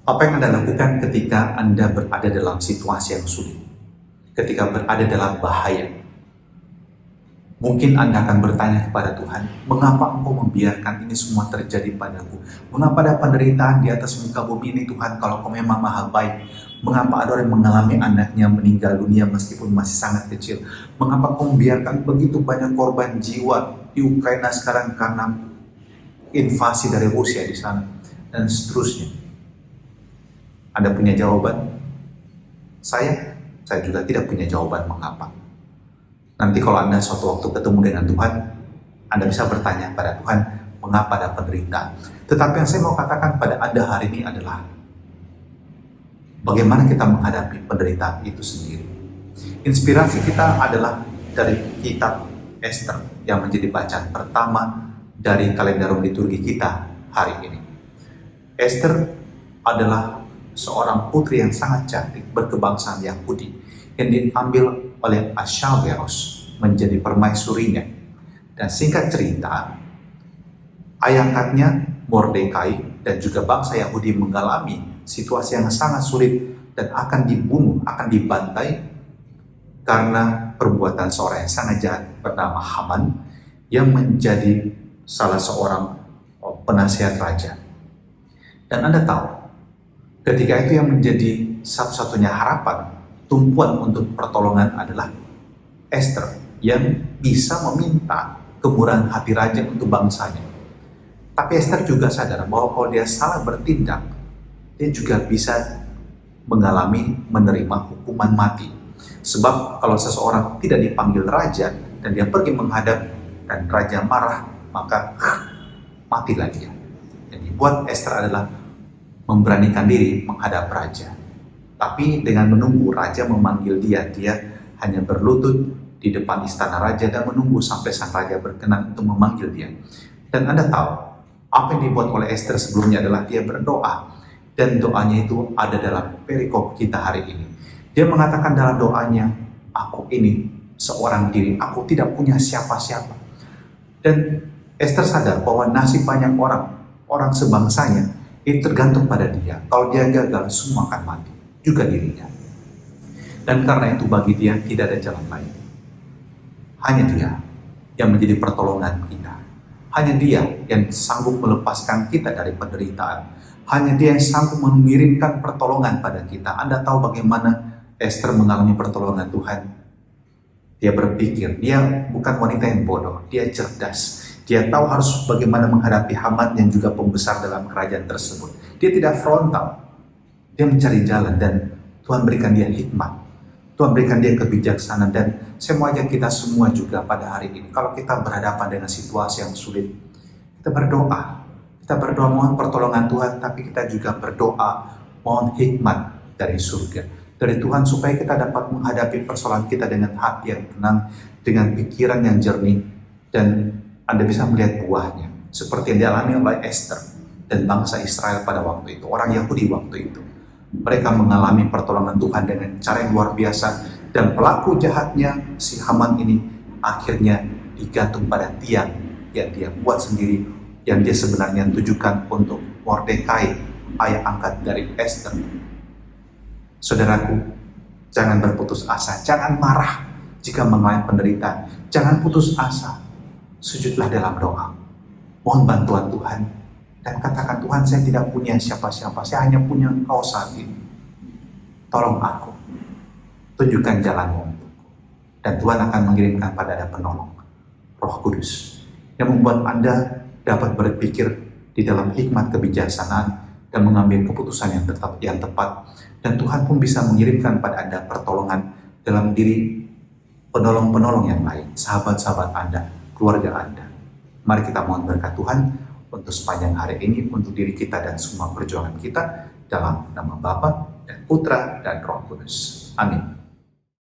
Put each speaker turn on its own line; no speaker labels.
Apa yang Anda lakukan ketika Anda berada dalam situasi yang sulit? Ketika berada dalam bahaya? Mungkin Anda akan bertanya kepada Tuhan, mengapa Engkau membiarkan ini semua terjadi padaku? Mengapa ada penderitaan di atas muka bumi ini Tuhan, kalau Kau memang maha baik? Mengapa ada orang yang mengalami anaknya meninggal dunia meskipun masih sangat kecil? Mengapa Kau membiarkan begitu banyak korban jiwa di Ukraina sekarang karena invasi dari Rusia di sana? Dan seterusnya. Anda punya jawaban? Saya juga tidak punya jawaban mengapa. Nanti kalau Anda suatu waktu ketemu dengan Tuhan, Anda bisa bertanya pada Tuhan, mengapa ada penderitaan? Tetapi yang saya mau katakan pada Anda hari ini adalah, bagaimana kita menghadapi penderitaan itu sendiri. Inspirasi kita adalah dari kitab Esther yang menjadi bacaan pertama dari kalender liturgi kita hari ini. Esther adalah seorang putri yang sangat cantik berkebangsaan Yahudi yang diambil oleh Ahasveros menjadi permaisurinya. Dan singkat cerita, ayah angkatnya Mordekai dan juga bangsa Yahudi mengalami situasi yang sangat sulit dan akan dibunuh, akan dibantai karena perbuatan seorang yang sangat jahat bernama Haman yang menjadi salah seorang penasihat raja. Dan Anda tahu, ketika itu yang menjadi satu-satunya harapan, tumpuan untuk pertolongan adalah Esther yang bisa meminta kemurahan hati raja untuk bangsanya. Tapi Esther juga sadar bahwa kalau dia salah bertindak, dia juga bisa menerima hukuman mati. Sebab kalau seseorang tidak dipanggil raja dan dia pergi menghadap dan raja marah, maka matilah dia. Jadi buat Esther adalah memberanikan diri menghadap raja. Tapi dengan menunggu raja memanggil dia hanya berlutut di depan istana raja dan menunggu sampai sang raja berkenan untuk memanggil dia. Dan Anda tahu, apa yang dibuat oleh Esther sebelumnya adalah dia berdoa. Dan doanya itu ada dalam perikop kita hari ini. Dia mengatakan dalam doanya, aku ini seorang diri, aku tidak punya siapa-siapa. Dan Esther sadar bahwa nasib banyak orang sebangsanya, itu tergantung pada dia. Kalau dia gagal, semua akan mati, juga dirinya. Dan karena itu bagi dia tidak ada jalan lain. Hanya dia yang menjadi pertolongan kita. Hanya dia yang sanggup melepaskan kita dari penderitaan. Hanya dia yang sanggup mengirimkan pertolongan pada kita. Anda tahu bagaimana Esther mengalami pertolongan Tuhan? Dia berpikir, dia bukan wanita yang bodoh, dia cerdas. Dia tahu harus bagaimana menghadapi Haman yang juga pembesar dalam kerajaan tersebut. Dia tidak frontal. Dia mencari jalan dan Tuhan berikan dia hikmat. Tuhan berikan dia kebijaksanaan. Dan saya mau ajak kita semua juga pada hari ini, kalau kita berhadapan dengan situasi yang sulit, kita berdoa. Kita berdoa mohon pertolongan Tuhan, tapi kita juga berdoa mohon hikmat dari surga, dari Tuhan, supaya kita dapat menghadapi persoalan kita dengan hati yang tenang, dengan pikiran yang jernih, dan Anda bisa melihat buahnya seperti yang dialami oleh Esther dan bangsa Israel pada waktu itu, orang Yahudi waktu itu. Mereka mengalami pertolongan Tuhan dengan cara yang luar biasa, dan pelaku jahatnya si Haman ini akhirnya digantung pada tiang yang dia buat sendiri, yang dia sebenarnya tujukan untuk Mordekai, ayah angkat dari Esther. Saudaraku, jangan berputus asa, jangan marah jika mengalami penderitaan, jangan putus asa. Sujudlah dalam doa, mohon bantuan Tuhan, dan katakan, Tuhan, saya tidak punya siapa-siapa, saya hanya punya Engkau saat ini. Tolong aku, tunjukkan jalan-Mu untukku. Dan Tuhan akan mengirimkan pada Anda penolong, Roh Kudus, yang membuat Anda dapat berpikir di dalam hikmat kebijaksanaan dan mengambil keputusan yang tepat. Dan Tuhan pun bisa mengirimkan pada Anda pertolongan dalam diri penolong-penolong yang lain, sahabat-sahabat Anda, keluarga Anda. Mari kita mohon berkat Tuhan untuk sepanjang hari ini, untuk diri kita dan semua perjuangan kita, dalam nama Bapa dan Putra dan Roh Kudus. Amin.